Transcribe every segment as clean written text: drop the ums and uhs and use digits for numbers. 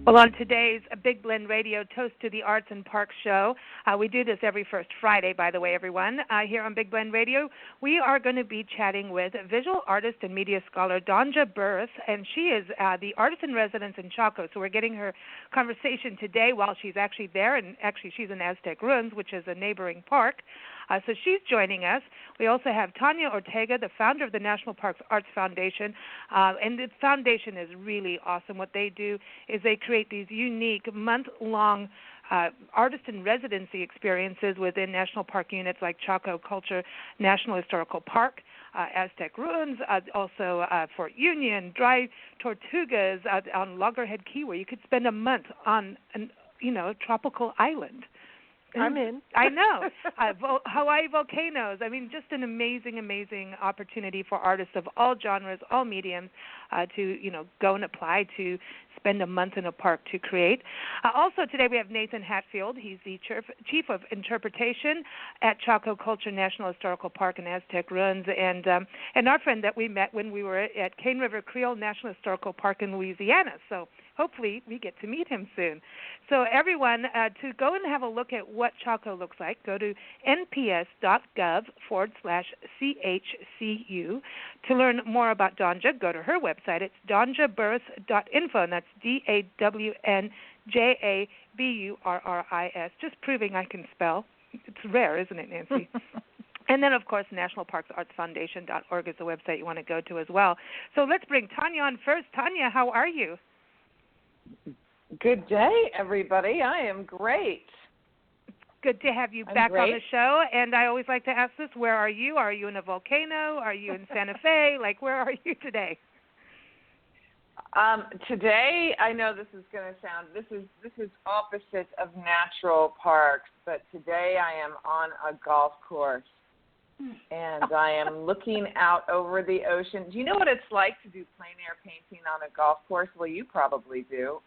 Well, on today's Big Blend Radio Toast to the Arts and Parks show, we do this every first Friday, by the way, everyone, here on Big Blend Radio. We are going to be chatting with visual artist and media scholar Dawnja-Burris, and she is the artist in residence in Chaco. So we're getting her conversation today while she's actually there, and actually she's in Aztec Ruins, which is a neighboring park. So she's joining us. We also have Tanya Ortega, the founder of the National Parks Arts Foundation, and the foundation is really awesome. What they do is they create these unique month-long artist in residency experiences within national park units like Chaco-Culture-National-Historical-Park, Aztec Ruins, also Fort Union, Dry Tortugas on Loggerhead Key, where you could spend a month on a tropical island. I'm in. I know. Hawaii volcanoes. I mean, just an amazing, amazing opportunity for artists of all genres, all mediums, to go and apply to spend a month in a park to create. Also today we have Nathan Hatfield. He's the Chief of Interpretation at Chaco-Culture-National-Historical-Park and Aztec Ruins, and our friend that we met when we were at Cane River Creole National Historical Park in Louisiana. So hopefully we get to meet him soon. So everyone, to go and have a look at what Chaco looks like, go to nps.gov/CHCU. To learn more about Dawnja, go to her website. It's dawnjaburris.info, and that's DAWNJABURRIS, just proving I can spell. It's rare, isn't it, Nancy? And then, of course, nationalparksartsfoundation.org is the website you want to go to as well. So let's bring Tanya on first. Tanya, how are you? Good day, everybody. I am great. Good to have you back on the show. And I always like to ask this, where are you? Are you in a volcano? Are you in Santa Fe? Where are you today? Today, I know this is going to sound, this is opposite of natural parks, but today I am on a golf course. And I am looking out over the ocean. Do you know what it's like to do plein air painting on a golf course? Well, you probably do.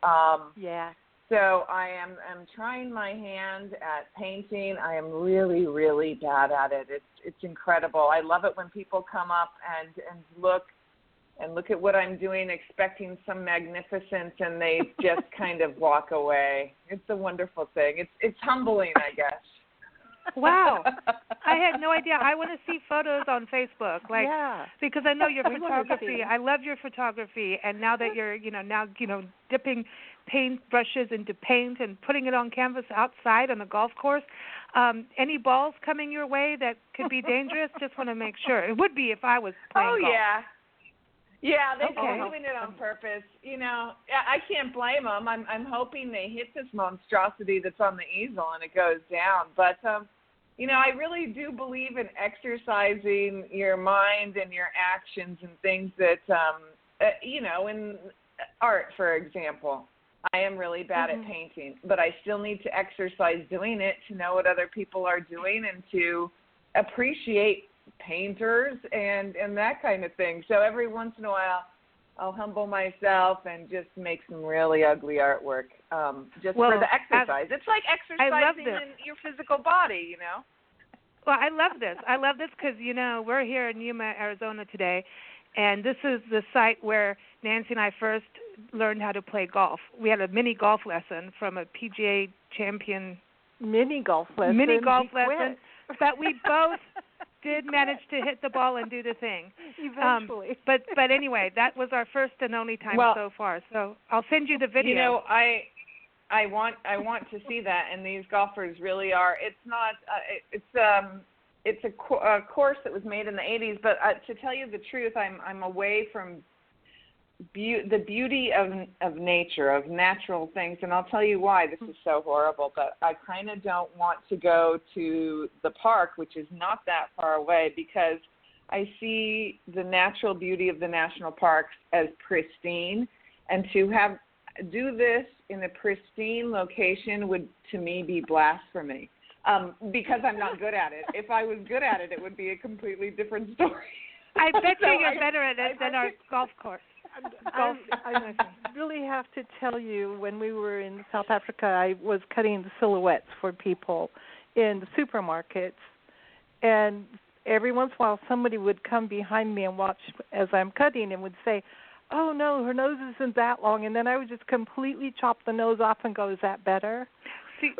Yeah. So I am trying my hand at painting. I am really, really bad at it. It's incredible. I love it when people come up and look at what I'm doing, expecting some magnificence, and they just kind of walk away. It's a wonderful thing. It's humbling, I guess. Wow. I had no idea. I want to see photos on Facebook. Because I know your photography. I love your photography, and now that you're, dipping paint brushes into paint and putting it on canvas outside on a golf course, any balls coming your way that could be dangerous? Just want to make sure. It would be if I was playing golf. Yeah, they're doing it on purpose. I can't blame them. I'm hoping they hit this monstrosity that's on the easel and it goes down. But, I really do believe in exercising your mind and your actions and things that, in art, for example. I am really bad at painting, but I still need to exercise doing it to know what other people are doing and to appreciate painters and that kind of thing. So every once in a while I'll humble myself and just make some really ugly artwork for the exercise. It's like exercising in your physical body, Well, I love this. Because, we're here in Yuma, Arizona today, and this is the site where Nancy and I first learned how to play golf. We had a mini golf lesson from a PGA champion. Mini golf lesson. But we both did manage to hit the ball and do the thing. Eventually. But anyway, that was our first and only time so far. So I'll send you the video. I want to see that, and these golfers really are. It's not. It's a course that was made in the 80s. But to tell you the truth, I'm away from the beauty of nature, of natural things, and I'll tell you why this is so horrible, but I kind of don't want to go to the park, which is not that far away, because I see the natural beauty of the national parks as pristine, and to do this in a pristine location would, to me, be blasphemy, because I'm not good at it. If I was good at it, it would be a completely different story. I bet you're better at it than our golf course. I really have to tell you, when we were in South Africa, I was cutting the silhouettes for people in the supermarkets, and every once in a while somebody would come behind me and watch as I'm cutting and would say, oh, no, her nose isn't that long. And then I would just completely chop the nose off and go, is that better? See,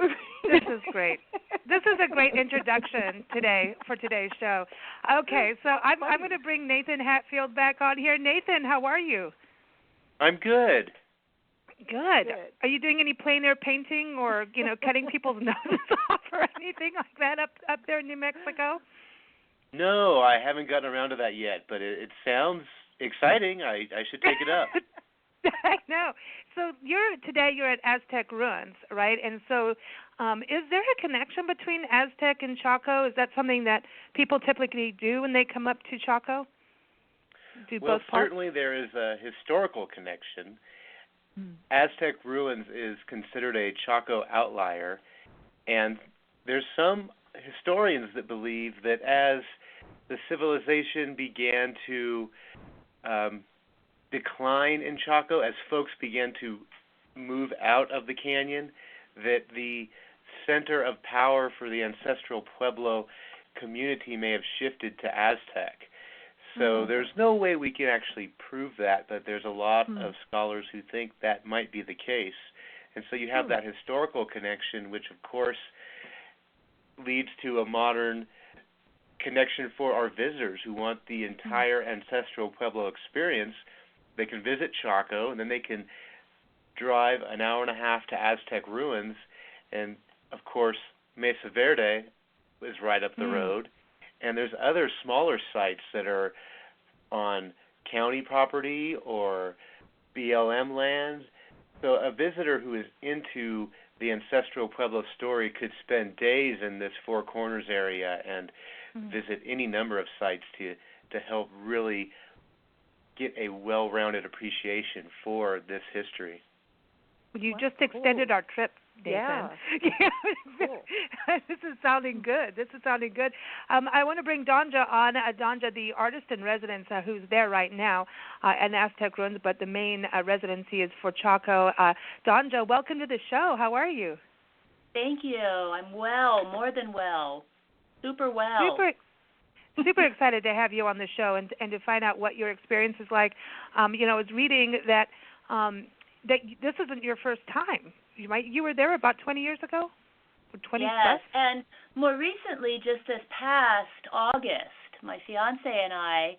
this is great. This is a great introduction today for today's show. Okay, so I'm going to bring Nathan Hatfield back on here. Nathan, how are you? I'm good. Good. Are you doing any plein air painting or, cutting people's noses off or anything like that up there in New Mexico? No, I haven't gotten around to that yet, but it sounds exciting. I should take it up. I know. So today you're at Aztec ruins, right? And so is there a connection between Aztec and Chaco? Is that something that people typically do when they come up to Chaco? Well, certainly there is a historical connection. Aztec ruins is considered a Chaco outlier, and there's some historians that believe that as the civilization began to decline in Chaco, as folks began to move out of the canyon, that the center of power for the ancestral Pueblo community may have shifted to Aztec. So there's no way we can actually prove that, but there's a lot of scholars who think that might be the case. And so you have that historical connection, which of course leads to a modern connection for our visitors who want the entire ancestral Pueblo experience. They can visit Chaco, and then they can drive an hour and a half to Aztec ruins, and of course Mesa Verde is right up the road. And there's other smaller sites that are on county property or BLM lands. So a visitor who is into the ancestral Pueblo story could spend days in this Four Corners area and visit any number of sites to help really get a well-rounded appreciation for this history. You just extended our trip, Nathan. Yeah. Cool. This is sounding good. I want to bring Dawnja on. Dawnja, the artist in residence who's there right now in Aztec ruins, but the main residency is for Chaco. Dawnja, welcome to the show. How are you? Thank you. I'm well, more than well. Super well. Super excited to have you on the show and to find out what your experience is like. I was reading that this isn't your first time. You were there about 20 years ago? 20 yes, plus? And more recently, just this past August, my fiance and I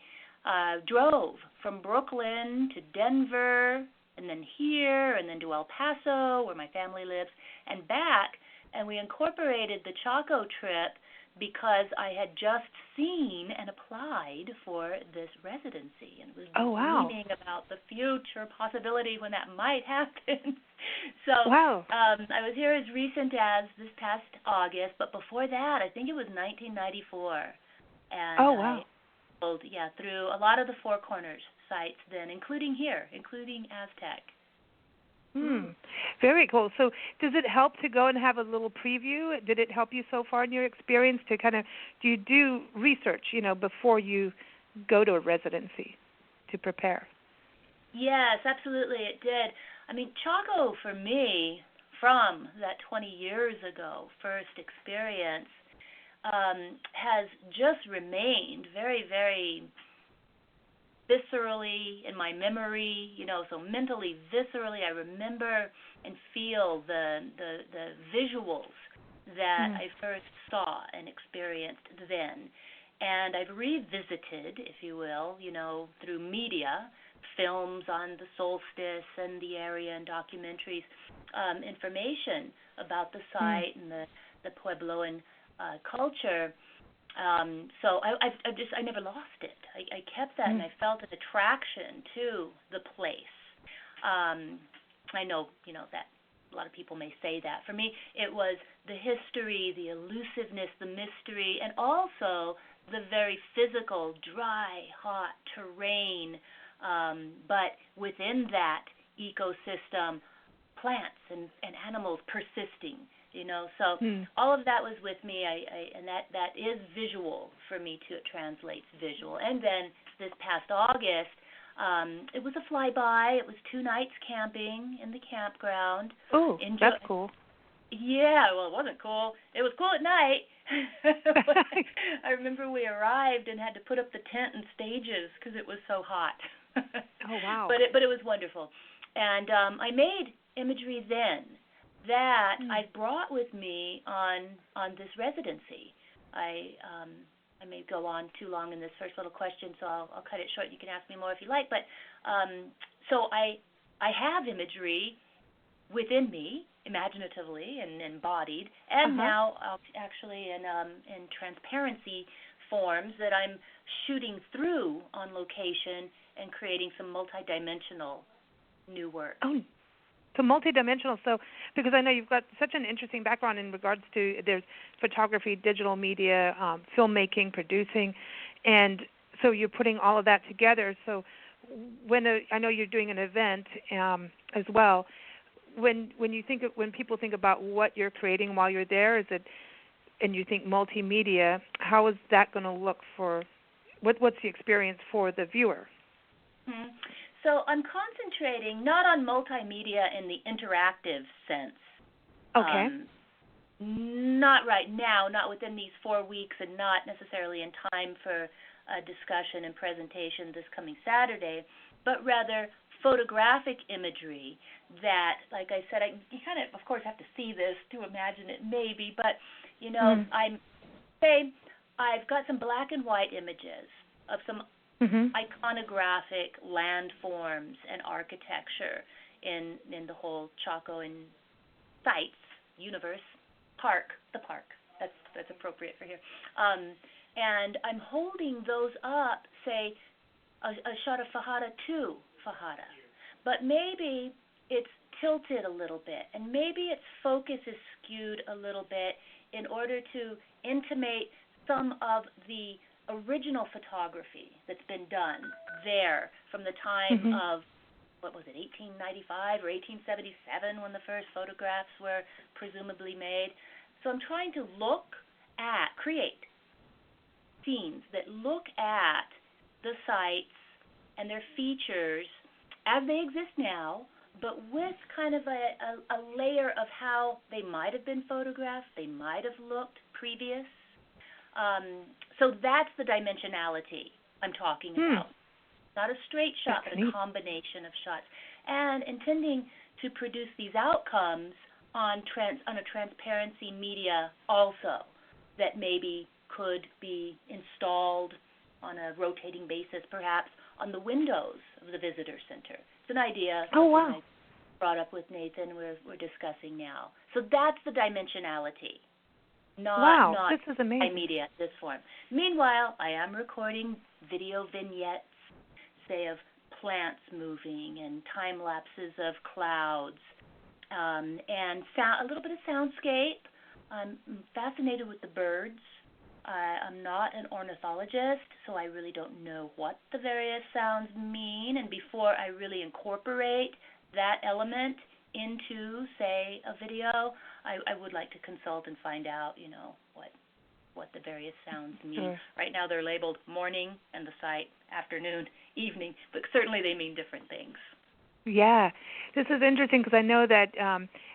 drove from Brooklyn to Denver, and then here, and then to El Paso, where my family lives, and back, and we incorporated the Chaco trip because I had just seen and applied for this residency and was dreaming about the future possibility when that might happen. So I was here as recent as this past August, but before that, I think it was 1994. And I traveled, through a lot of the Four Corners sites then, including Aztec. Very cool. So does it help to go and have a little preview? Did it help you so far in your experience to do you do research, before you go to a residency to prepare? Yes, absolutely it did. I mean, Chaco for me, from that 20 years ago first experience, has just remained very, very viscerally in my memory, so mentally, viscerally, I remember and feel the visuals that I first saw and experienced then. And I've revisited, if you will, through media, films on the solstice and the area and documentaries, information about the site and the Puebloan culture. So I never lost it. I kept that, and I felt an attraction to the place. I know, that a lot of people may say that. For me, it was the history, the elusiveness, the mystery, and also the very physical, dry, hot terrain, but within that ecosystem, plants and animals persisting. So all of that was with me, and that is visual for me too. It translates visual. And then this past August, it was a flyby. It was 2 nights camping in the campground. Oh, that's cool. Yeah, well, it wasn't cool. It was cool at night. I remember we arrived and had to put up the tent and stages because it was so hot. Oh, wow. But it was wonderful. And I made imagery then that I brought with me on this residency. I may go on too long in this first little question, so I'll cut it short. You can ask me more if you like. But so I have imagery within me, imaginatively and embodied, and now actually in transparency forms that I'm shooting through on location and creating some multidimensional new work. Oh, so multidimensional. So because I know you've got such an interesting background in regards to there's photography, digital media, filmmaking, producing, and so you're putting all of that together. So I know you're doing an event as well. When people think about what you're creating while you're there, and you think multimedia, how is that going to look for? What's the experience for the viewer? Mm-hmm. So I'm concentrating not on multimedia in the interactive sense. Okay. Not right now, not within these 4 weeks, and not necessarily in time for a discussion and presentation this coming Saturday, but rather photographic imagery that, like I said, you kind of course, have to see this to imagine it maybe, but, I've got some black and white images of some iconographic landforms and architecture in the whole Chaco and sites, universe, the park. That's appropriate for here. And I'm holding those up, say, a shot of Fajada to Fajada. But maybe it's tilted a little bit, and maybe its focus is skewed a little bit in order to intimate some of the original photography that's been done there from the time of, 1895 or 1877 when the first photographs were presumably made. So I'm trying to create scenes that look at the sites and their features as they exist now, but with kind of a layer of how they might have been photographed, they might have looked previous. So that's the dimensionality I'm talking about. Not a straight shot, but a combination of shots. And intending to produce these outcomes on a transparency media also that maybe could be installed on a rotating basis, perhaps, on the windows of the visitor center. It's an idea I brought up with Nathan we're discussing now. So that's the dimensionality. Not this is amazing. Media, this form. Meanwhile, I am recording video vignettes, say, of plants moving and time lapses of clouds, and a little bit of soundscape. I'm fascinated with the birds. I'm not an ornithologist, so I really don't know what the various sounds mean. And before I really incorporate that element into, say, a video, I would like to consult and find out, what the various sounds mean. Sure. Right now they're labeled morning and the site, afternoon, evening, but certainly they mean different things. Yeah, this is interesting because I know that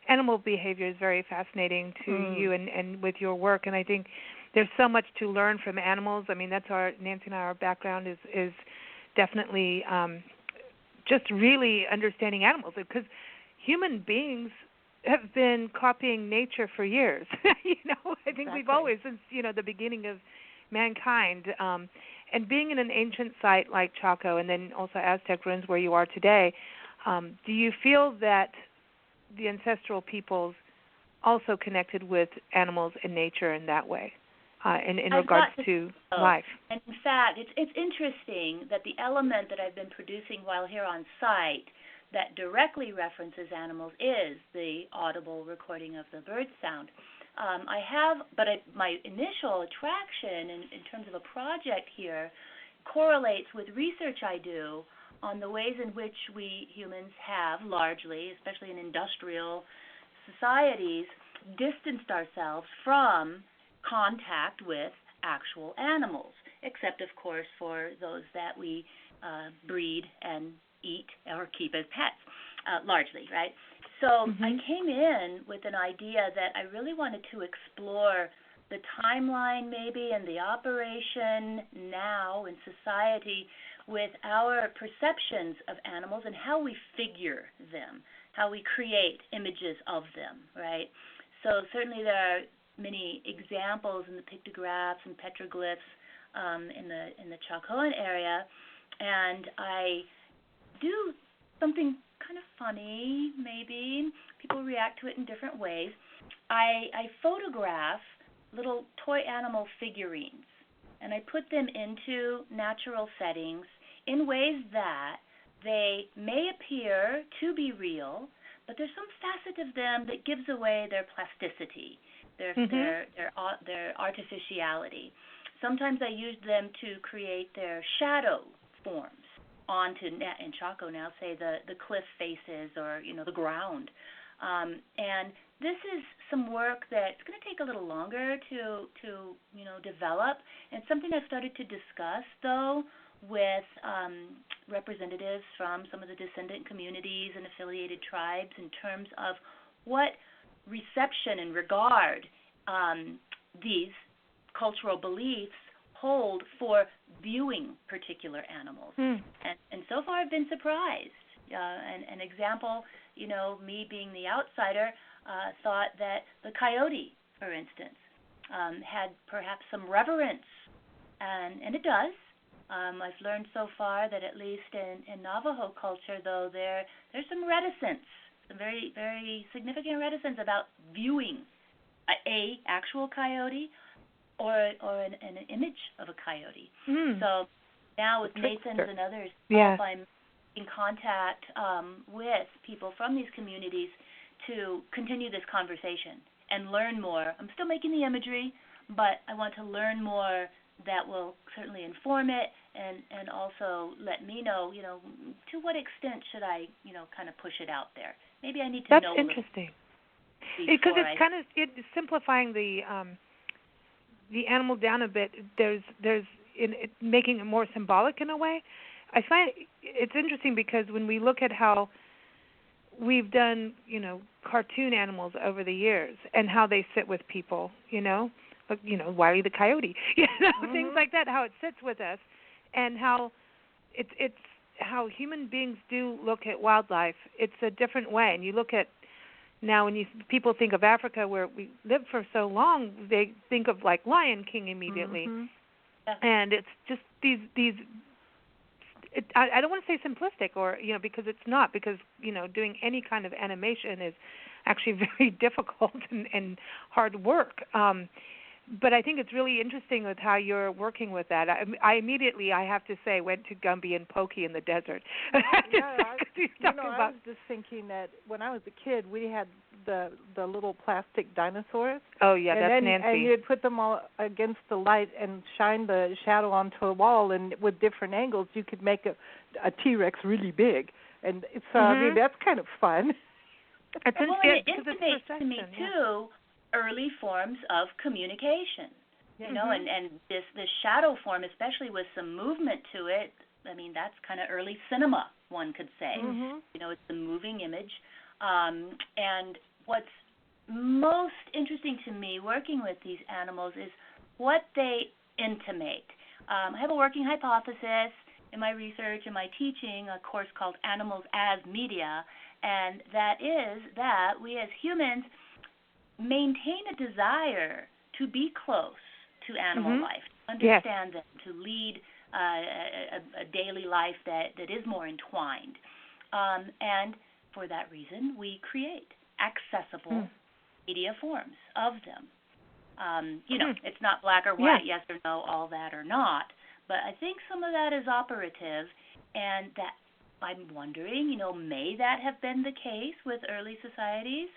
animal behavior is very fascinating to you and with your work, and I think there's so much to learn from animals. I mean, that's Nancy and our background is definitely just really understanding animals, because human beings have been copying nature for years. I think we've always, since the beginning of mankind, and being in an ancient site like Chaco and then also Aztec ruins where you are today, do you feel that the ancestral peoples also connected with animals and nature in that way, in regards to life? And in fact, it's interesting that the element that I've been producing while here on site that directly references animals is the audible recording of the bird sound. My initial attraction in terms of a project here correlates with research I do on the ways in which we humans have largely, especially in industrial societies, distanced ourselves from contact with actual animals, except, of course, for those that we breed and eat or keep as pets, largely, right? So I came in with an idea that I really wanted to explore the timeline maybe and the operation now in society with our perceptions of animals and how we figure them, how we create images of them, right? So certainly there are many examples in the pictographs and petroglyphs in the Chacoan area, and I do something kind of funny, maybe. People react to it in different ways. I photograph little toy animal figurines, and I put them into natural settings in ways that they may appear to be real, but there's some facet of them that gives away their plasticity, their artificiality. Sometimes I use them to create their shadow forms onto, in Chaco now, say the cliff faces or the ground. And this is some work that's going to take a little longer to develop, and something I've started to discuss though with representatives from some of the descendant communities and affiliated tribes in terms of what reception and regard these cultural beliefs hold for viewing particular animals. And so far I've been surprised. An example, me being the outsider, thought that the coyote, for instance, had perhaps some reverence, and it does. I've learned so far that at least in Navajo culture, though, there's some reticence, some very, very significant reticence about viewing a actual coyote or an image of a coyote. So now with Nathan's and others, I'm in contact with people from these communities to continue this conversation and learn more. I'm still making the imagery, but I want to learn more that will certainly inform it and also let me know, to what extent should I, kind of push it out there. Maybe I need to know. That's interesting. Because it's simplifying the animal down a bit. There's making it more symbolic in a way. I find it's interesting because when we look at how we've done, cartoon animals over the years and how they sit with people, like, Wiley the Coyote, things like that, how it sits with us, and how it's how human beings do look at wildlife. It's a different way. And you look at now when people think of Africa where we lived for so long, they think of like Lion King immediately, and it's just these. I don't want to say simplistic or because it's not, because doing any kind of animation is actually very difficult and hard work. But I think it's really interesting with how you're working with that. I immediately, I have to say, went to Gumby and Pokey in the desert. I was just thinking that when I was a kid, we had the little plastic dinosaurs. Oh, yeah, that's Nancy. And you'd put them all against the light and shine the shadow onto a wall, and with different angles, you could make a T-Rex really big. And so, I mean, that's kind of fun. It intimates to me, too, early forms of communication, and this shadow form, especially with some movement to it, I mean, that's kind of early cinema, one could say. It's the moving image. And what's most interesting to me working with these animals is what they intimate. I have a working hypothesis in my research and my teaching, a course called Animals as Media, and that is that we as humans maintain a desire to be close to animal life, understand them, to lead a daily life that is more entwined. And for that reason, we create accessible media forms of them. It's not black or white, yes or no, all that or not, but I think some of that is operative, and that I'm wondering, may that have been the case with early societies?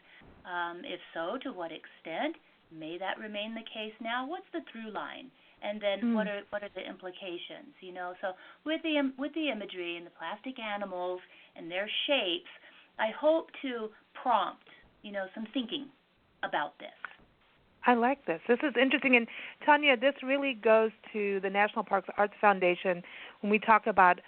If so, to what extent? May that remain the case now? What's the through line? And then what are the implications? So with the imagery and the plastic animals and their shapes, I hope to prompt, some thinking about this. I like this. This is interesting. And Tanya, this really goes to the National Parks Arts Foundation when we talk about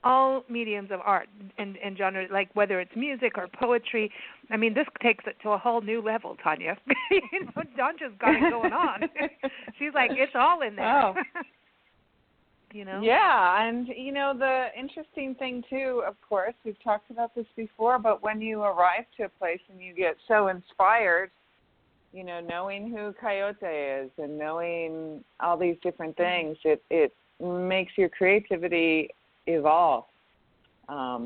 all mediums of art and genre, like whether it's music or poetry. I mean, this takes it to a whole new level, Tanya. Dawnja's got it going on. She's like, it's all in there. Wow. Yeah, and the interesting thing too, of course, we've talked about this before, but when you arrive to a place and you get so inspired, knowing who Coyote is and knowing all these different things, it makes your creativity evolve. All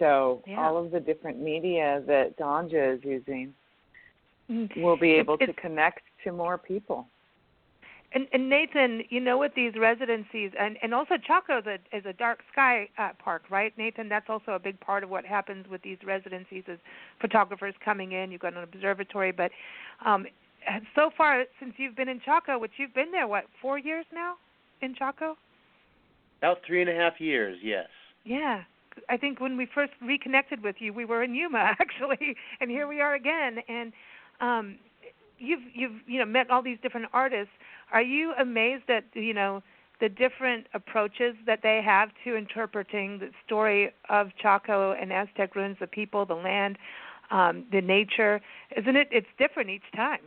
of the different media that Dawnja is using will be able to connect to more people. And Nathan, with these residencies, and also Chaco is a dark sky park, right, Nathan? That's also a big part of what happens with these residencies is photographers coming in. You've got an observatory. But so far, since you've been in Chaco, which you've been there, 4 years now in Chaco? About 3.5 years, yes. Yeah. I think when we first reconnected with you, we were in Yuma, actually, and here we are again. And you've met all these different artists. Are you amazed at the different approaches that they have to interpreting the story of Chaco and Aztec ruins, the people, the land, the nature? Isn't it? It's different each time.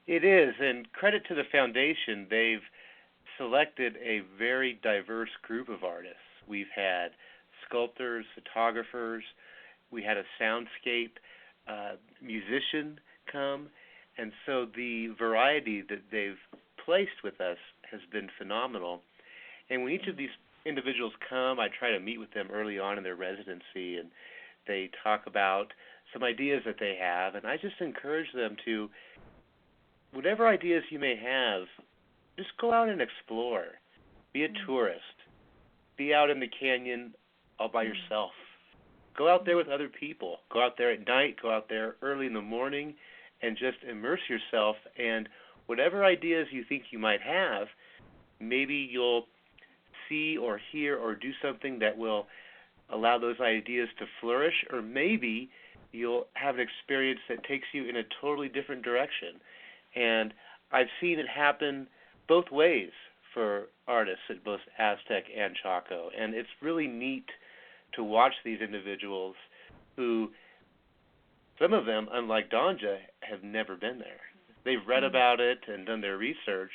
It is, and credit to the foundation. They've selected a very diverse group of artists. We've had sculptors, photographers. We had a soundscape musician come. And so the variety that they've placed with us has been phenomenal. And when each of these individuals come, I try to meet with them early on in their residency, and they talk about some ideas that they have. And I just encourage them to, whatever ideas you may have, just go out and explore. Be a tourist. Be out in the canyon all by yourself. Go out there with other people. Go out there at night. Go out there early in the morning. And just immerse yourself, and whatever ideas you think you might have, maybe you'll see or hear or do something that will allow those ideas to flourish, or maybe you'll have an experience that takes you in a totally different direction. And I've seen it happen both ways for artists at both Aztec and Chaco, and it's really neat to watch these individuals who, some of them, unlike Dawnja, have never been there. They've read about it and done their research,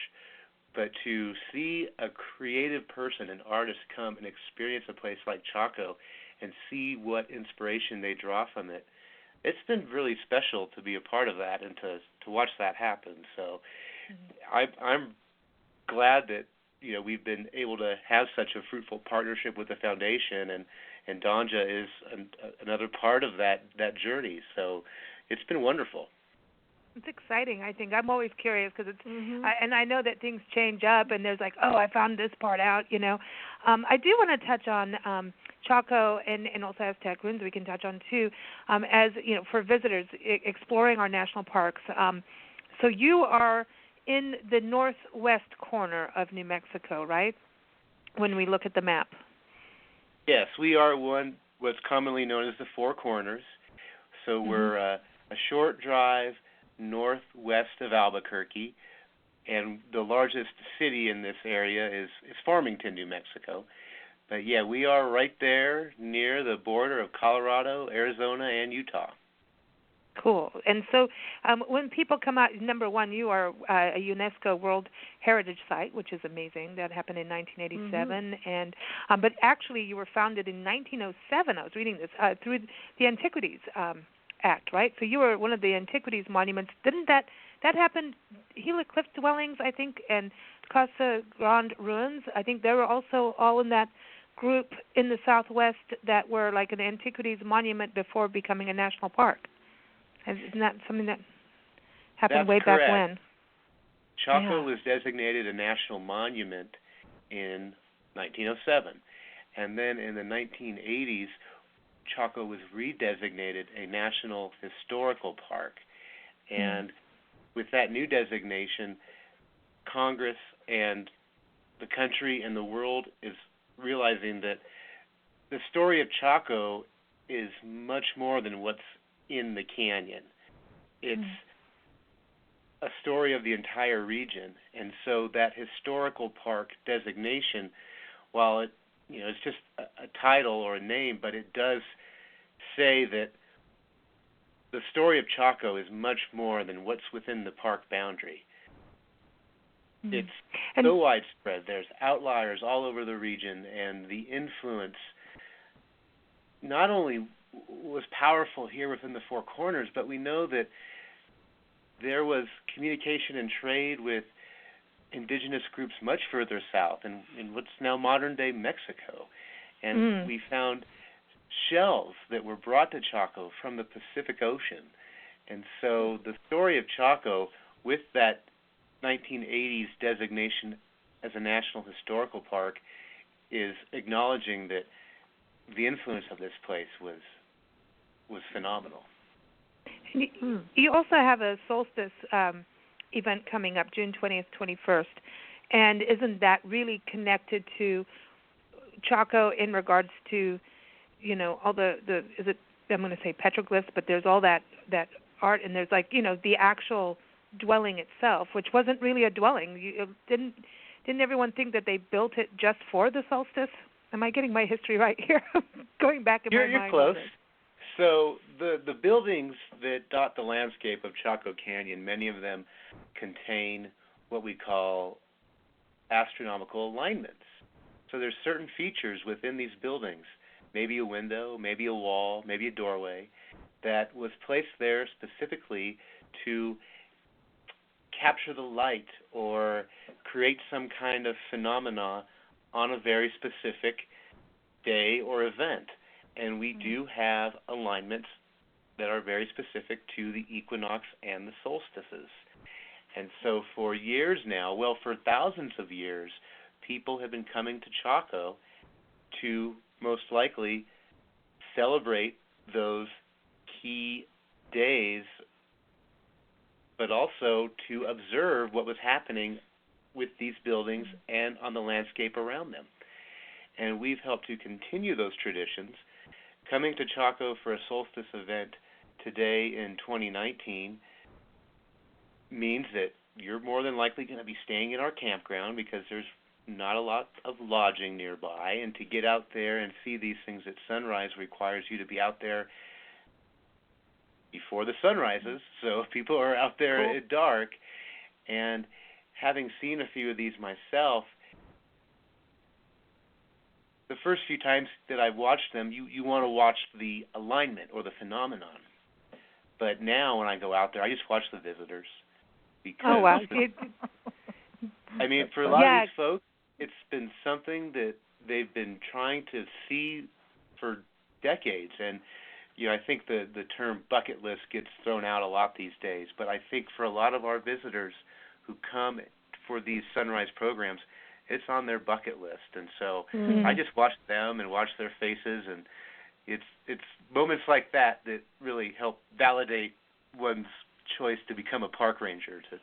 but to see a creative person, an artist, come and experience a place like Chaco and see what inspiration they draw from it, it's been really special to be a part of that and to watch that happen. So I'm glad that we've been able to have such a fruitful partnership with the foundation, and Dawnja is another part of that journey. So it's been wonderful. It's exciting, I think. I'm always curious because it's, and I know that things change up, and there's like, I found this part out, I do want to touch on Chaco and also Aztec ruins we can touch on too, as, for visitors exploring our national parks. So you are in the northwest corner of New Mexico, right, when we look at the map? Yes, we are what's commonly known as the Four Corners. So we're a short drive northwest of Albuquerque, and the largest city in this area is Farmington, New Mexico. But yeah, we are right there near the border of Colorado, Arizona, and Utah. Cool. And so when people come out, number one, you are a UNESCO World Heritage Site, which is amazing. That happened in 1987. And but actually you were founded in 1907. I was reading this, through the Antiquities Act, right? So you were one of the Antiquities monuments. Didn't that happen? Gila Cliff Dwellings, I think, and Casa Grande Ruins, I think they were also all in that group in the Southwest that were like an Antiquities monument before becoming a national park. Isn't that something that happened way back when? Chaco was designated a national monument in 1907. And then in the 1980s, Chaco was redesignated a national historical park. And with that new designation, Congress and the country and the world is realizing that the story of Chaco is much more than what's in the canyon. It's a story of the entire region, and so that historical park designation, while it it's just a title or a name, but it does say that the story of Chaco is much more than what's within the park boundary. It's so widespread. There's outliers all over the region, and the influence not only was powerful here within the Four Corners, but we know that there was communication and trade with indigenous groups much further south in what's now modern-day Mexico. And we found shells that were brought to Chaco from the Pacific Ocean. And so the story of Chaco, with that 1980s designation as a National Historical Park, is acknowledging that the influence of this place was phenomenal. You also have a solstice event coming up, June 20th, 21st, and isn't that really connected to Chaco in regards to, all the I'm going to say petroglyphs, but there's all that art, and there's the actual dwelling itself, which wasn't really a dwelling. Didn't everyone think that they built it just for the solstice? Am I getting my history right here? Going back in my mind. You're close. So the buildings that dot the landscape of Chaco Canyon, many of them contain what we call astronomical alignments. So there's certain features within these buildings, maybe a window, maybe a wall, maybe a doorway, that was placed there specifically to capture the light or create some kind of phenomena on a very specific day or event. And we do have alignments that are very specific to the equinox and the solstices. And so for years now, well, for thousands of years, people have been coming to Chaco to most likely celebrate those key days, but also to observe what was happening with these buildings and on the landscape around them. And we've helped to continue those traditions. Coming to Chaco for a solstice event today in 2019 means that you're more than likely going to be staying in our campground because there's not a lot of lodging nearby, and to get out there and see these things at sunrise requires you to be out there before the sun rises, so people are out there at dark. And having seen a few of these myself, the first few times that I've watched them, you want to watch the alignment or the phenomenon. But now when I go out there, I just watch the visitors. Because I mean, for a lot of these folks, it's been something that they've been trying to see for decades. And I think the term bucket list gets thrown out a lot these days. But I think for a lot of our visitors who come for these sunrise programs, it's on their bucket list. And so I just watch them and watch their faces, and it's moments like that really help validate one's choice to become a park ranger, to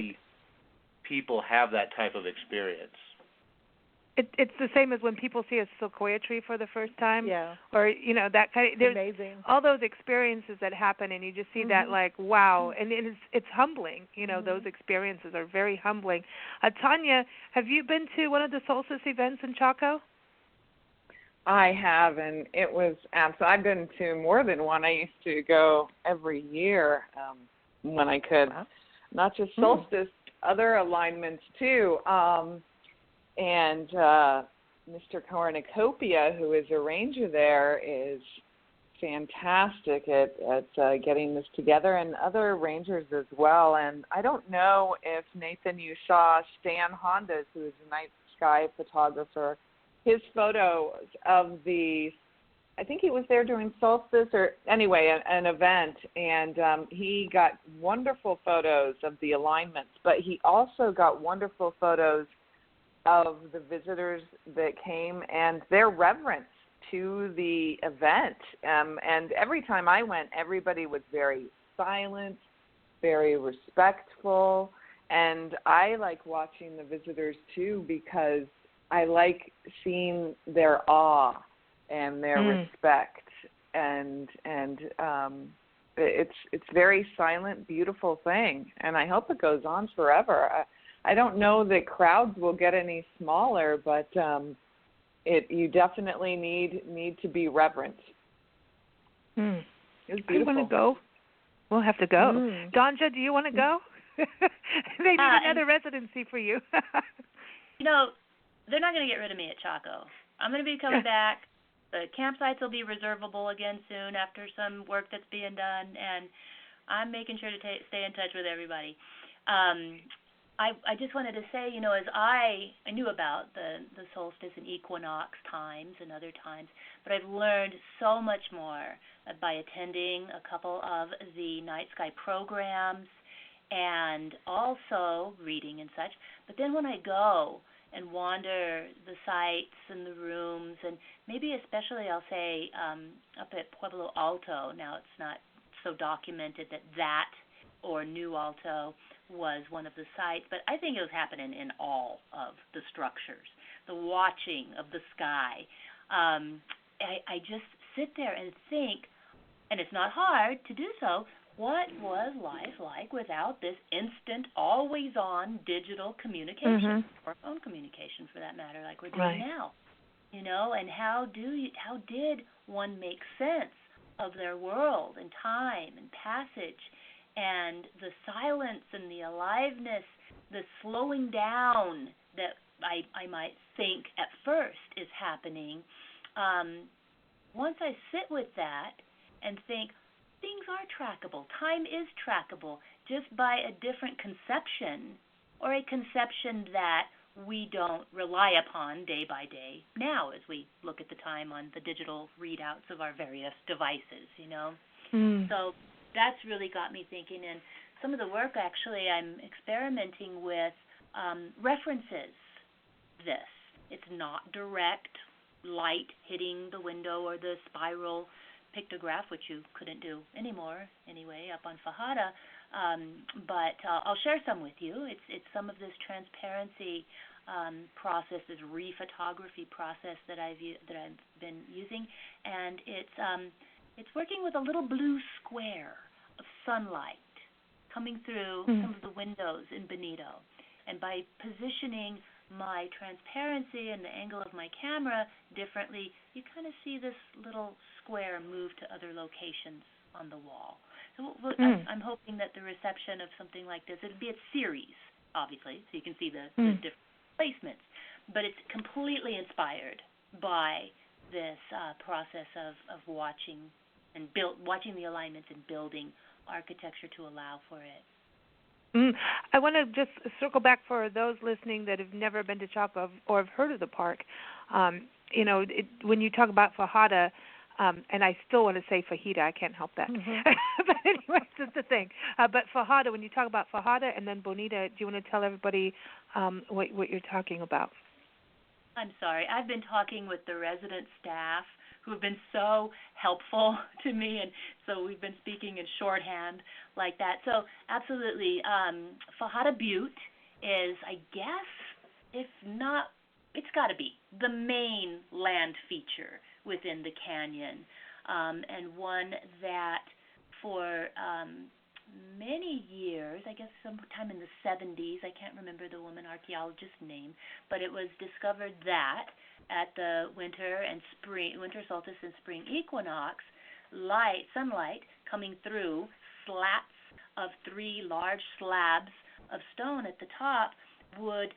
see people have that type of experience. It's the same as when people see a sequoia tree for the first time, or that kind of. There's amazing. All those experiences that happen, and you just see that wow, and it's humbling. Those experiences are very humbling. Tanya, have you been to one of the solstice events in Chaco? I have, and it was absolutely. I've been to more than one. I used to go every year when I could, not just solstice, other alignments too. And Mr. Cornucopia, who is a ranger there, is fantastic at getting this together, and other rangers as well. And I don't know if, Nathan, you saw Stan Hondas, who is a night sky photographer, his photos of I think he was there during solstice, or anyway, an event, and he got wonderful photos of the alignments, but he also got wonderful photos of the visitors that came and their reverence to the event. And every time I went, everybody was very silent, very respectful, and I like watching the visitors too because I like seeing their awe and their respect, and it's very silent, beautiful thing, and I hope it goes on forever. I don't know that crowds will get any smaller, but you definitely need to be reverent. It's beautiful. I want to go. We'll have to go. Dawnja, do you want to go? They need another residency for you. They're not going to get rid of me at Chaco. I'm going to be coming back. The campsites will be reservable again soon after some work that's being done, and I'm making sure to stay in touch with everybody. I just wanted to say, as I knew about the solstice and equinox times and other times, but I've learned so much more by attending a couple of the night sky programs and also reading and such. But then when I go and wander the sites and the rooms, and maybe especially I'll say up at Pueblo Alto, now it's not so documented that or New Alto was one of the sites, but I think it was happening in all of the structures, the watching of the sky. I just sit there and think, and it's not hard to do so, what was life like without this instant, always-on digital communication, or phone communication for that matter, like we're doing now? And how did one make sense of their world and time and passage and the silence and the aliveness, the slowing down that I might think at first is happening? Once I sit with that and think, things are trackable. Time is trackable just by a different conception, or a conception that we don't rely upon day by day now as we look at the time on the digital readouts of our various devices, So that's really got me thinking. And some of the work, actually, I'm experimenting with references this. It's not direct light hitting the window or the spiral pictograph, which you couldn't do anymore anyway up on Fajada, but I'll share some with you. It's some of this transparency process, this rephotography process that I've been using, and it's working with a little blue square of sunlight coming through some of the windows in Bonito, and by positioning my transparency and the angle of my camera differently, you kind of see this little square move to other locations on the wall. So I'm hoping that the reception of something like this, it'll be a series, obviously, so you can see the different placements, but it's completely inspired by this process of watching and watching the alignments and building architecture to allow for it. I want to just circle back for those listening that have never been to Chaco or have heard of the park. When you talk about Fajada, and I still want to say fajita, I can't help that. But anyway, it's the thing. But Fajada, when you talk about Fajada and then Bonita, do you want to tell everybody what you're talking about? I'm sorry. I've been talking with the resident staff who have been so helpful to me, and so we've been speaking in shorthand like that. So absolutely, Fajada Butte is, I guess, if not, it's got to be the main land feature within the canyon, and one that for many years, I guess sometime in the 70s, I can't remember the woman archaeologist's name, but it was discovered that at the winter solstice and spring equinox, sunlight coming through slats of 3 large slabs of stone at the top would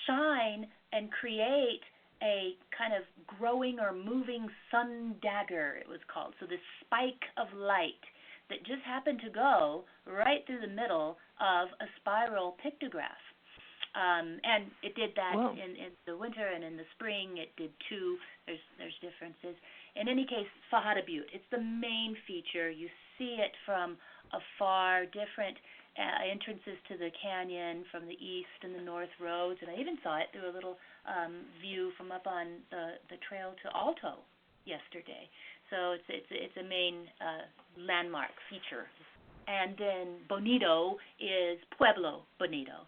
shine and create a kind of growing or moving sun dagger, it was called. So this spike of light that just happened to go right through the middle of a spiral pictograph. And it did that in the winter, and in the spring it did too. There's differences. In any case, Fajada Butte, it's the main feature. You see it from afar, different entrances to the canyon from the east and the north roads, and I even saw it through a little view from up on the trail to Alto yesterday. So it's a main landmark feature. And then Bonito is Pueblo Bonito,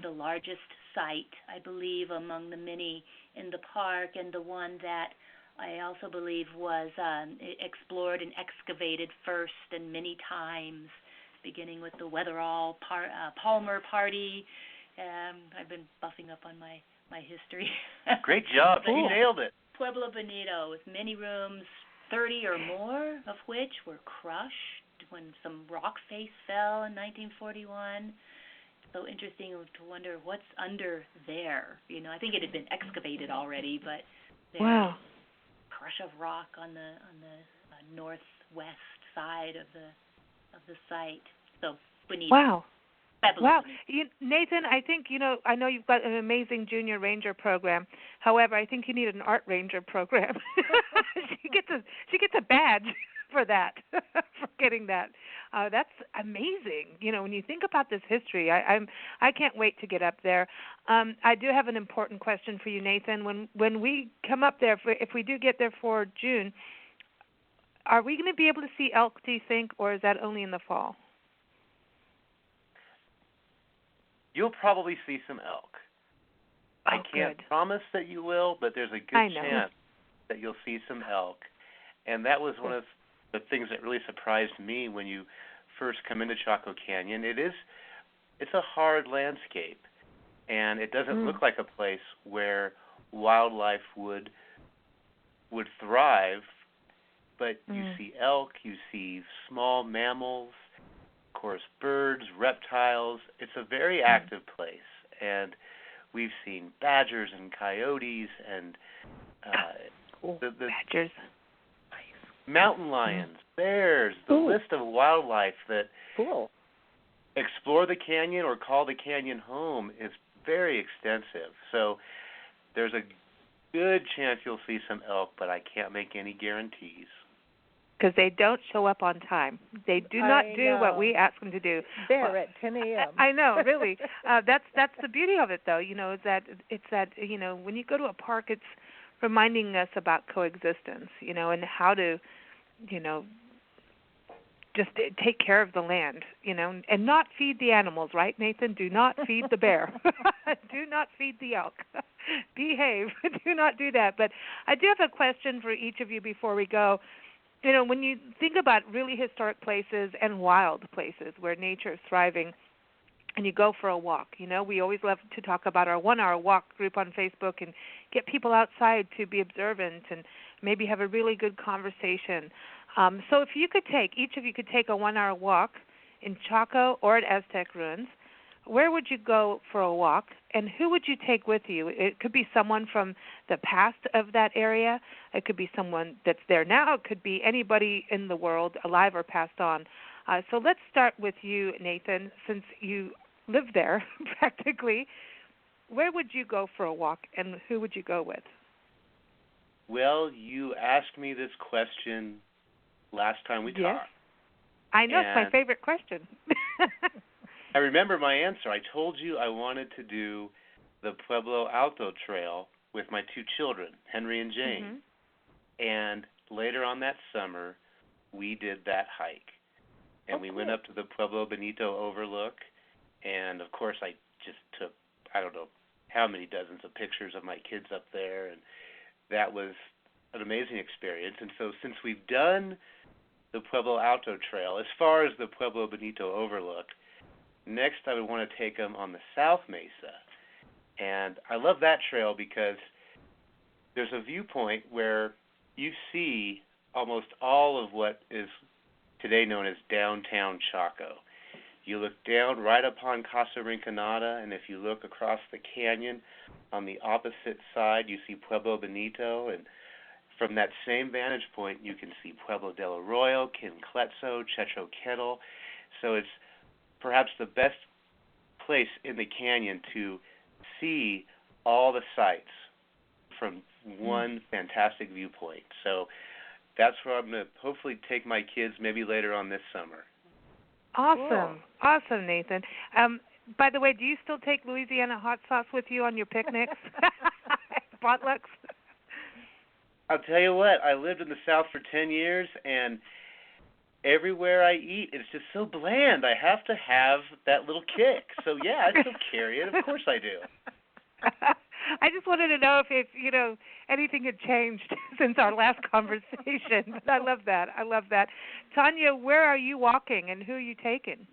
the largest site, I believe, among the many in the park, and the one that I also believe was explored and excavated first and many times, beginning with the Weatherall Palmer Party. I've been buffing up on my history. Great job. You nailed it. Pueblo Bonito with many rooms, 30 or more of which were crushed when some rock face fell in 1941. So interesting to wonder what's under there. I think it had been excavated already, but there's a crush of rock on the northwest side of the site. So beneath. Wow. Fabulous. Wow. Nathan, I think, I know you've got an amazing junior ranger program. However, I think you need an art ranger program. She gets a badge for that, for getting that. That's amazing. When you think about this history, I can't wait to get up there. I do have an important question for you, Nathan. When we come up there, if we do get there for June, are we going to be able to see elk, do you think, or is that only in the fall? You'll probably see some elk. I can't promise that you will, but there's a good chance that you'll see some elk. And that was one of the things that really surprised me when you first come into Chaco Canyon. It's a hard landscape, and it doesn't look like a place where wildlife would thrive, but you see elk, you see small mammals, of course, birds, reptiles. It's a very active place, and we've seen badgers and coyotes and the badgers, mountain lions, bears. The list of wildlife that explore the canyon or call the canyon home is very extensive. So there's a good chance you'll see some elk, but I can't make any guarantees. Because they don't show up on time. They do not do what we ask them to do. They're at 10 a.m. I know, really. That's the beauty of it, though. Is that when you go to a park, it's reminding us about coexistence. And how to, just take care of the land. And not feed the animals, right, Nathan? Do not feed the bear. Do not feed the elk. Behave. Do not do that. But I do have a question for each of you before we go. When you think about really historic places and wild places where nature is thriving, and you go for a walk, we always love to talk about our 1 hour walk group on Facebook and get people outside to be observant and maybe have a really good conversation. So if each of you could take a 1 hour walk in Chaco or at Aztec ruins, where would you go for a walk, and who would you take with you? It could be someone from the past of that area. It could be someone that's there now. It could be anybody in the world, alive or passed on. So let's start with you, Nathan, since you live there practically. Where would you go for a walk, and who would you go with? Well, you asked me this question last time we talked. I know, it's my favorite question. I remember my answer. I told you I wanted to do the Pueblo Alto Trail with my 2 children, Henry and Jane. And later on that summer, we did that hike. And we went up to the Pueblo Bonito Overlook. And, of course, I just took, I don't know how many dozens of pictures of my kids up there. And that was an amazing experience. And so since we've done the Pueblo Alto Trail, as far as the Pueblo Bonito Overlook, next I would want to take them on the South Mesa. And I love that trail because there's a viewpoint where you see almost all of what is today known as downtown Chaco. You look down right upon Casa Rinconada, and if you look across the canyon on the opposite side, you see Pueblo Bonito, and from that same vantage point, you can see Pueblo del Arroyo, Quincletso, Checho-Kettle. So it's perhaps the best place in the canyon to see all the sights from one fantastic viewpoint. So that's where I'm going to hopefully take my kids maybe later on this summer. Awesome. Cool. Awesome, Nathan. By the way, do you still take Louisiana hot sauce with you on your picnics? Potlucks? I'll tell you what, I lived in the South for 10 years, and everywhere I eat, it's just so bland. I have to have that little kick. So, yeah, I still carry it. Of course I do. I just wanted to know if anything had changed since our last conversation. But I love that. I love that. Tanya, where are you walking, and who are you taking?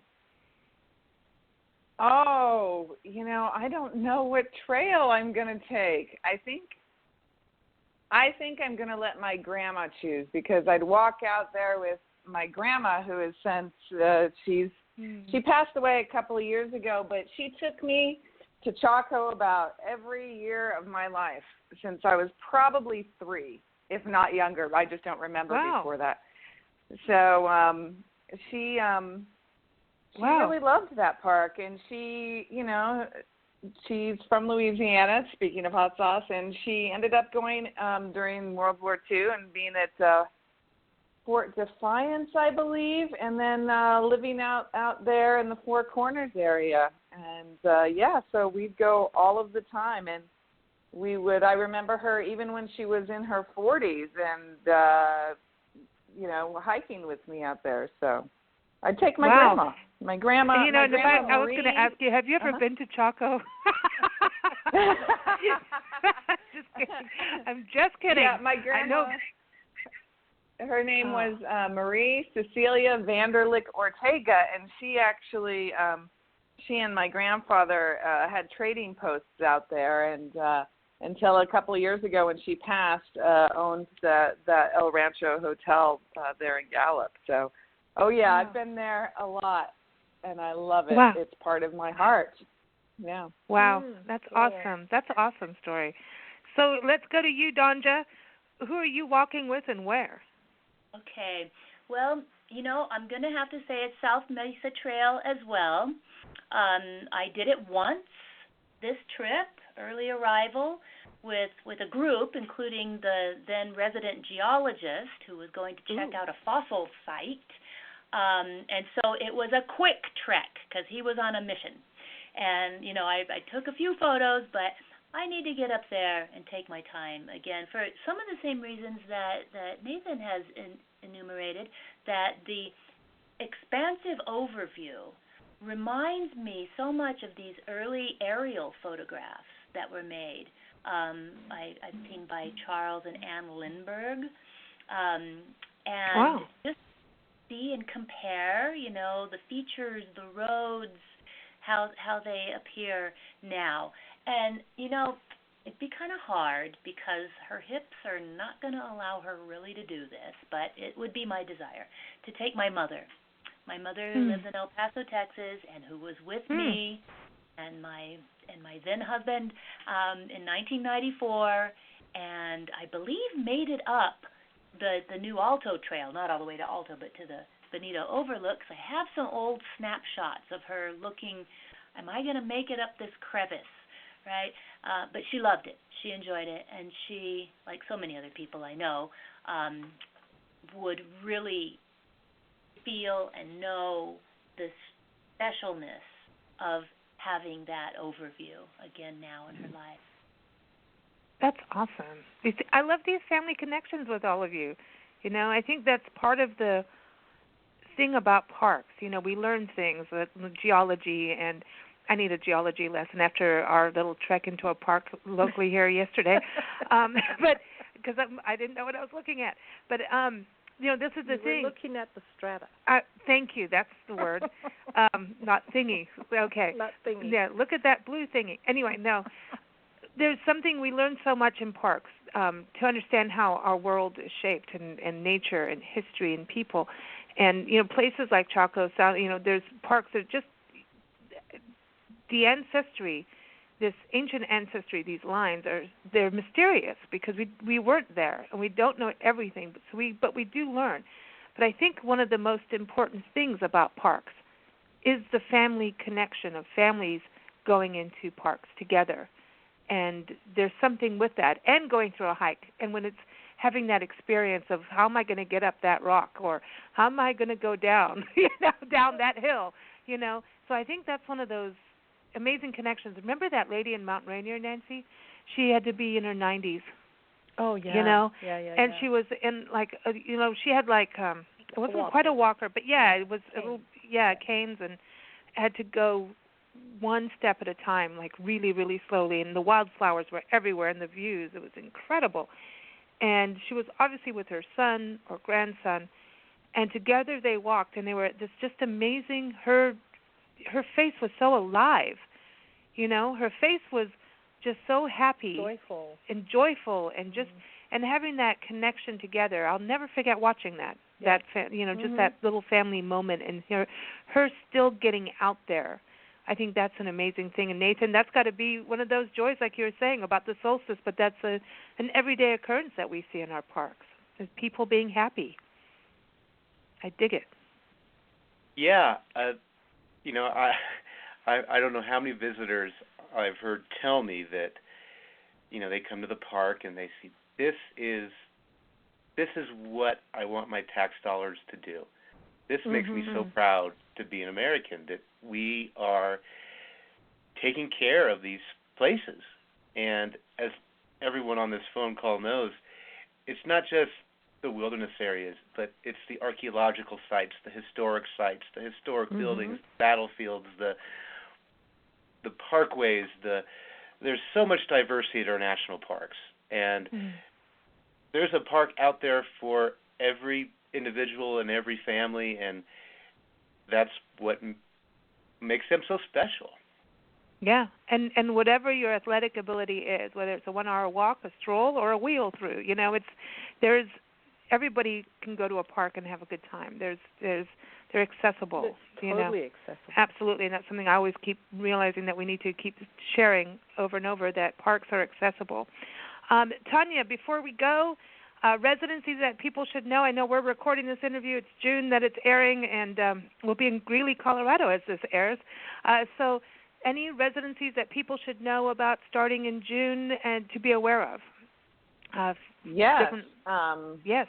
Oh, I don't know what trail I'm going to take. I think I'm going to let my grandma choose, because I'd walk out there with my grandma, who has since she passed away a couple of years ago, but she took me to Chaco about every year of my life since I was probably 3, if not younger. I just don't remember before that. So she really loved that park, and she, she's from Louisiana, speaking of hot sauce, and she ended up going during World War II and being at Fort Defiance, I believe, and then living out there in the Four Corners area. And, so we'd go all of the time, and I remember her even when she was in her 40s and, hiking with me out there. So I'd take my grandma. My grandma. I was going to ask you, have you ever been to Chaco? Just kidding. I'm just kidding. Yeah, my grandma. Her name was Marie Cecilia Vanderlick Ortega, and she actually, she and my grandfather had trading posts out there, and until a couple of years ago when she passed, owned the El Rancho Hotel there in Gallup. So, I've been there a lot, and I love it. Wow. It's part of my heart. Yeah. Wow, that's awesome. That's an awesome story. So let's go to you, Dawnja. Who are you walking with and where? Okay. Well, I'm going to have to say it's South Mesa Trail as well. I did it once, this trip, early arrival, with a group, including the then resident geologist who was going to check out a fossil site. And so it was a quick trek because he was on a mission. And, I took a few photos, but I need to get up there and take my time, again, for some of the same reasons that Nathan has enumerated, that the expansive overview reminds me so much of these early aerial photographs that were made. I've seen by Charles and Ann Lindbergh. And just see and compare, the features, the roads, how they appear now. And, it'd be kind of hard because her hips are not going to allow her really to do this, but it would be my desire to take my mother. My mother who lives in El Paso, Texas, and who was with me and my then husband in 1994, and I believe made it up the new Alto Trail, not all the way to Alto, but to the Bonito Overlooks. I have some old snapshots of her looking, am I going to make it up this crevice, right? But she loved it. She enjoyed it, and she, like so many other people I know, would really feel and know the specialness of having that overview again now in her life. That's awesome. I love these family connections with all of you. I think that's part of the thing about parks. We learn things, geology, and I need a geology lesson after our little trek into a park locally here yesterday. But because I didn't know what I was looking at. But this is the thing. We're looking at the strata. Thank you. That's the word. Not thingy. Okay. Not thingy. Yeah. Look at that blue thingy. Anyway, no. There's something we learn so much in parks to understand how our world is shaped and nature and history and people. And, places like Chaco, there's parks that just the ancestry, this ancient ancestry, these lines they're mysterious because we weren't there and we don't know everything, but we do learn. But I think one of the most important things about parks is the family connection of families going into parks together. And there's something with that, and going through a hike. And when it's having that experience of how am I going to get up that rock, or how am I going to go down, down that hill, So I think that's one of those amazing connections. Remember that lady in Mount Rainier, Nancy? She had to be in her 90s. Oh yeah. And she was in she had it wasn't quite a walker, but it was a little canes, and had to go one step at a time, really, really slowly, and the wildflowers were everywhere and the views. It was incredible. And she was obviously with her son or grandson, and together they walked, and they were at this just amazing, her face was so alive, her face was just so happy joyful and joyful, and just and having that connection together. I'll never forget watching that. that just that little family moment, and her still getting out there. I think that's an amazing thing. And Nathan, that's got to be one of those joys, like you were saying about the solstice, but that's an everyday occurrence that we see in our parks, is people being happy. I dig it. Yeah, I don't know how many visitors I've heard tell me that, they come to the park and they see this is what I want my tax dollars to do. This makes me so proud to be an American, that we are taking care of these places. And as everyone on this phone call knows, it's not just the wilderness areas, but it's the archaeological sites, the historic buildings, battlefields, the parkways. There's so much diversity at our national parks, and there's a park out there for every individual and every family, and that's what makes them so special. Yeah, and whatever your athletic ability is, whether it's a 1-hour walk, a stroll, or a wheel through, there's everybody can go to a park and have a good time. They're accessible. It's totally accessible. Absolutely, and that's something I always keep realizing, that we need to keep sharing over and over, that parks are accessible. Tanya, before we go, residencies that people should know. I know we're recording this interview. It's June that it's airing, and we'll be in Greeley, Colorado as this airs. So any residencies that people should know about starting in June and to be aware of? Yes. Yes.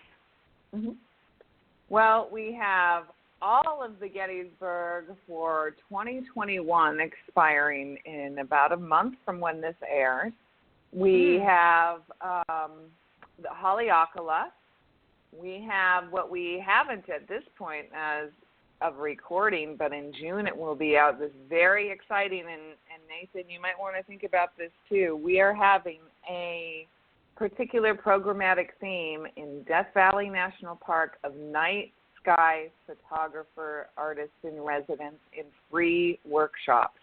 Well, we have all of the Gettysburg for 2021 expiring in about a month from when this airs. We have the Haleakala. We have what we haven't at this point as of recording, but in June it will be out. This very exciting, and Nathan, you might want to think about this too. We are having a particular programmatic theme in Death Valley National Park of night sky photographer, artists in residence in free workshops.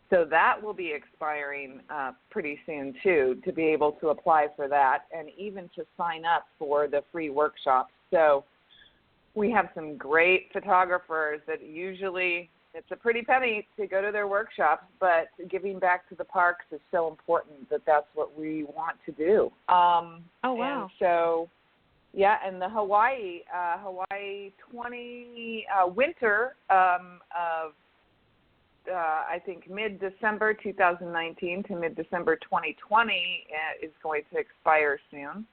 So that will be expiring pretty soon too, to be able to apply for that and even to sign up for the free workshops. So we have some great photographers that usually it's a pretty penny to go to their workshops, but giving back to the parks is so important that that's what we want to do. Oh, wow. And so, yeah, and the Hawaii 20 winter of I think mid-December 2019 to mid-December 2020 is going to expire soon.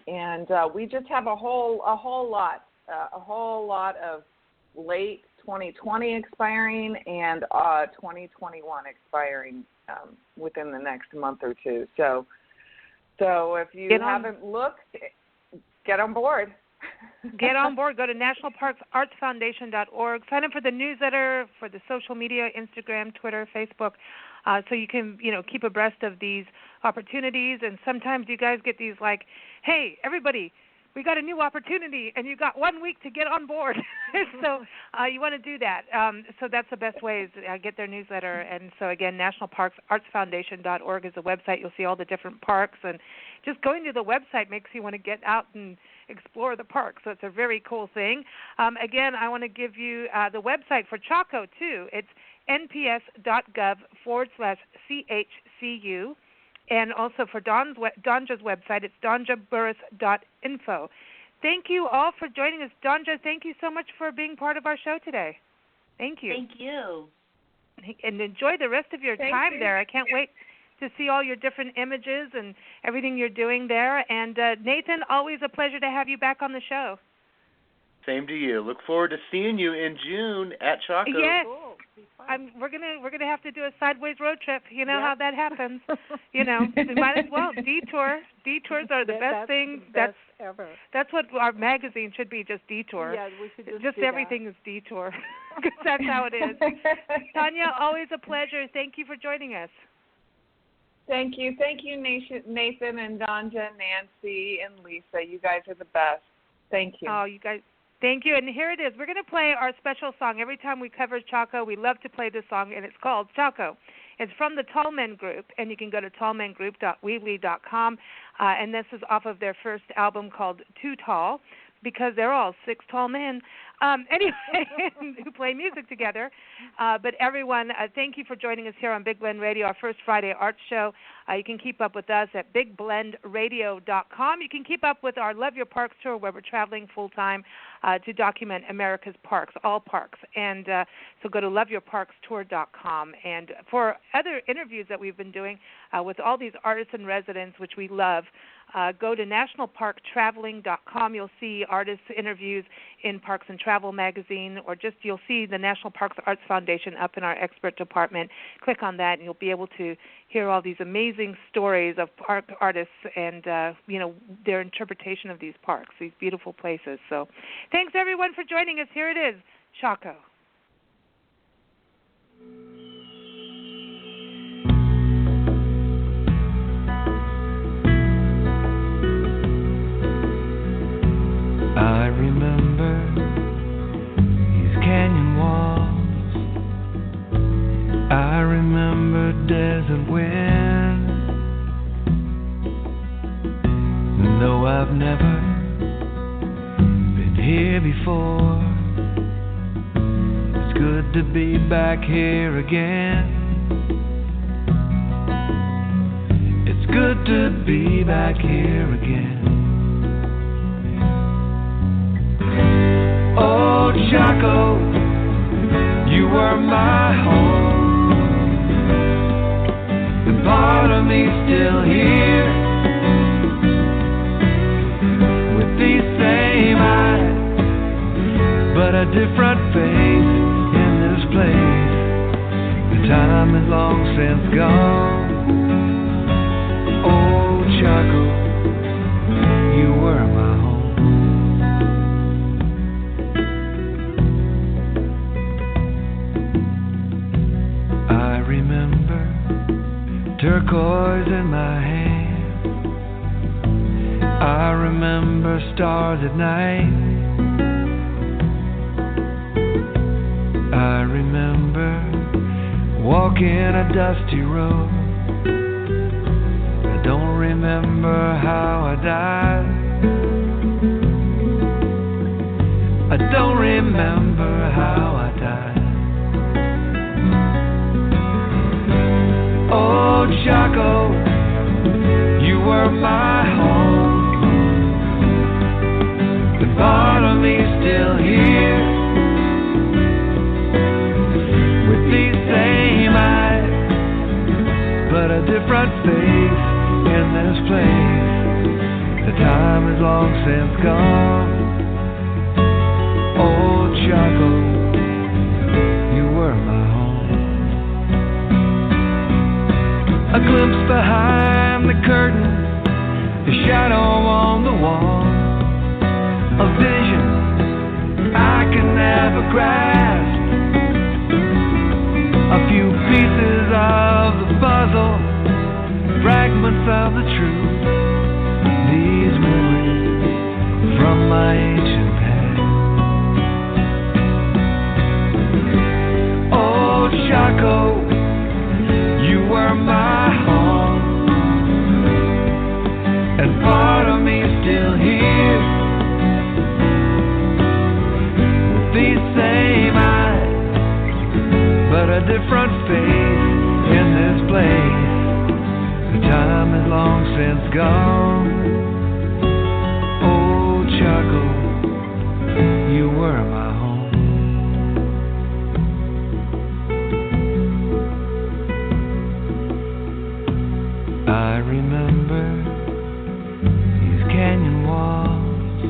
And we just have a whole lot of late 2020 expiring and 2021 expiring within the next month or two. So if you haven't looked, get on board. Get on board. Go to nationalparksartsfoundation.org. Sign up for the newsletter, for the social media, Instagram, Twitter, Facebook, so you can, keep abreast of these opportunities. And sometimes you guys get these like, hey, everybody, we got a new opportunity, and you got 1 week to get on board. So you want to do that. So that's the best way is get their newsletter. And so, again, nationalparksartsfoundation.org is the website. You'll see all the different parks. And just going to the website makes you want to get out and explore the park. So it's a very cool thing. Again, I want to give you the website for Chaco, too. It's nps.gov/CHCU. And also for Dawnja's website, it's dawnjaburris.info. Thank you all for joining us. Dawnja, thank you so much for being part of our show today. Thank you. Thank you. And enjoy the rest of your time there. I can't wait to see all your different images and everything you're doing there. And Nathan, always a pleasure to have you back on the show. Same to you. Look forward to seeing you in June at Chaco. Yes. Cool. We're gonna have to do a sideways road trip. You know how that happens. We might as well detour. Detours are the best thing. Best ever. That's what our magazine should be. Just detour. Yeah, we should just everything is detour. Because that's how it is. Tanya, always a pleasure. Thank you for joining us. Thank you, Nathan and Dawnja, Nancy and Lisa. You guys are the best. Thank you. Oh, you guys. Thank you, and here it is. We're going to play our special song. Every time we cover Chaco, we love to play this song, and it's called Chaco. It's from the Tall Men Group, and you can go to tallmengroup.weebly.com, and this is off of their first album called Too Tall. because they're all 6 tall men. Anyway, who play music together. But everyone, thank you for joining us here on Big Blend Radio, our first Friday art show. You can keep up with us at bigblendradio.com. You can keep up with our Love Your Parks tour, where we're traveling full-time to document America's parks, all parks. And so go to loveyourparkstour.com. And for other interviews that we've been doing with all these artists in residence, which we love, go to nationalparktraveling.com. You'll see artists' interviews in Parks and Travel magazine, or just you'll see the National Parks Arts Foundation up in our expert department. Click on that, and you'll be able to hear all these amazing stories of park artists and their interpretation of these parks, these beautiful places. So thanks, everyone, for joining us. Here it is, Chaco. I remember these canyon walls. I remember desert wind. And though I've never been here before, it's good to be back here again. It's good to be back here again. Oh, Chaco, you were my home. And part of me still here, with these same eyes, but a different face in this place. The time is long since gone. Oh, Chaco, you were my home. Turquoise in my hand. I remember stars at night. I remember walking a dusty road. I don't remember how I died. I don't remember how I died. Oh, Chaco, you were my home. The part of me still here, with these same eyes, but a different face in this place. The time is long since gone. Oh, Chaco, you were my home. A glimpse behind the curtain, the shadow on the wall, a vision I can never grasp, a few pieces of the puzzle, fragments of the truth, these memories from my ancient past. Oh, Chaco, you were my home, and part of me is still here, with these same eyes, but a different face in this place. The time is long since gone. Oh, Chaco, you were my home. I remember these canyon walls.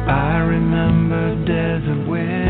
I remember desert wind.